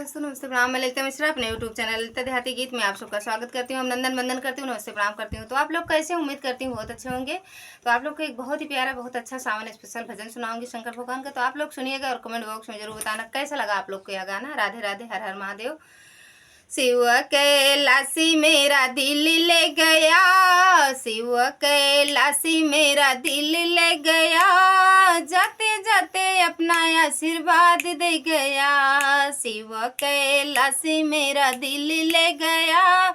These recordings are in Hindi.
दोस्तों नमस्ते प्रणाम। मैं ललिता मिश्रा अपने यूट्यूब चैनल ललिता देहाती गीत में आप सबका स्वागत करती हूँ। नंदन वंदन करती हूँ, नमस्ते प्रणाम करती हूँ। तो आप लोग कैसे, उम्मीद करती हूँ बहुत अच्छे होंगे। तो आप लोग को एक बहुत ही प्यारा, बहुत अच्छा सावन स्पेशल भजन सुनाऊंगी शंकर भगवान का। तो आप लोग सुनिएगा और कमेंट बॉक्स में जरूर बताना कैसा लगा आप लोग को यह गाना। राधे राधे, हर हर महादेव। शिव कैलासी मेरा दिल ले गया, शिव कैलासी मेरा दिल ले गया, जाते जाते अपना आशीर्वाद दे गया। शिव कैलासी मेरा दिल ले गया,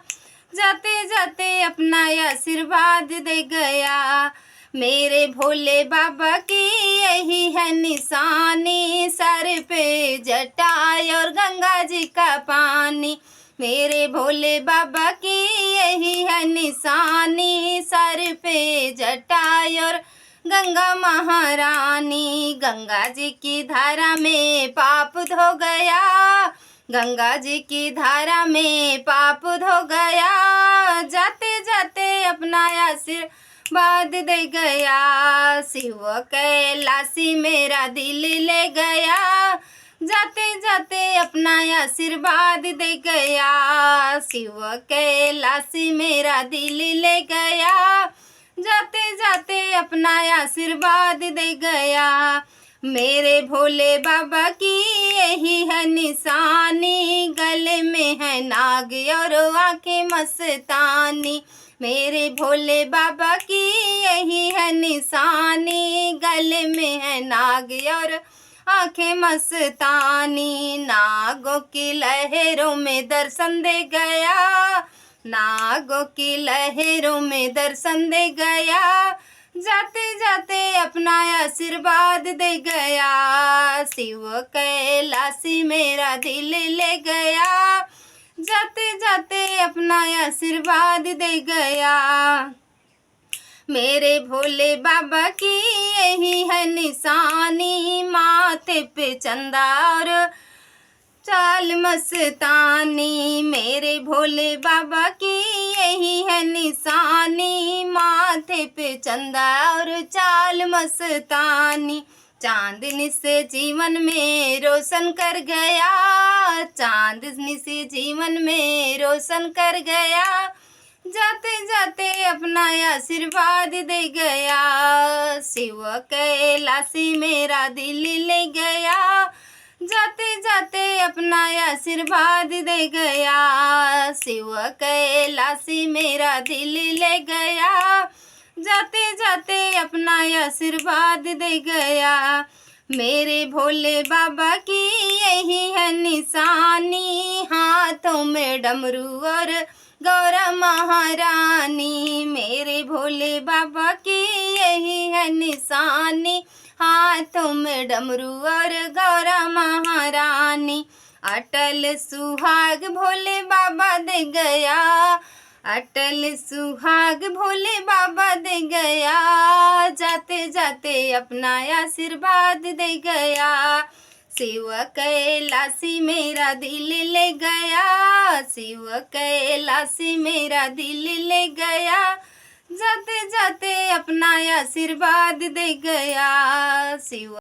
जाते जाते अपना आशीर्वाद दे गया। मेरे भोले बाबा की यही है निशानी, सर पे जटा और गंगा जी का पानी। मेरे भोले बाबा की यही है निशानी, सर पे जटा और गंगा महारानी। गंगा जी की धारा में पाप धो गया, गंगा जी की धारा में पाप धो गया, जाते जाते अपना आशीर्वाद दे गया। शिव कैलासी मेरा दिल ले गया, जाते जाते अपना आशीर्वाद दे गया। शिव कैलासी मेरा दिल ले गया, जाते जाते अपना आशीर्वाद दे गया। मेरे भोले बाबा की यही है निशानी, गले में है नाग और आंखें मस्तानी। मेरे भोले बाबा की यही है निशानी, गले में है नाग और आंखें मस्तानी। नागों की लहरों में दर्शन दे गया, नागों की लहरों में दर्शन दे गया, जाते जाते अपना आशीर्वाद दे गया। शिव कैलासी मेरा दिल ले गया, जाते जाते अपना आशीर्वाद दे गया। मेरे भोले बाबा की यही है निशानी, माथे पे चंदा और चाल मस्तानी। मेरे भोले बाबा की यही है निशानी, माथे पे चंदा और चाल मस्तानी। चांदनी से जीवन में रोशन कर गया, चांदनी से जीवन में रोशन कर गया, जाते जाते अपना आशीर्वाद दे गया। शिव कैलासी मेरा दिल ले गया, जाते जाते अपना आशीर्वाद दे गया। शिव कैलासी मेरा दिल ले गया, जाते जाते अपना आशीर्वाद दे गया। मेरे भोले बाबा की यही है निशानी, हाथों में डमरू और गौरा महारानी। मेरे भोले बाबा की यही है निशानी, हाथों में डमरू और गौरा महारानी। अटल सुहाग भोले बाबा दे गया, अटल सुहाग भोले बाबा दे गया, जाते जाते अपना आशीर्वाद दे गया। शिव कैलासी मेरा दिल ले गया, शिव कैलासी मेरा दिल ले गया, जाते जाते अपना आशीर्वाद दे गया। शिव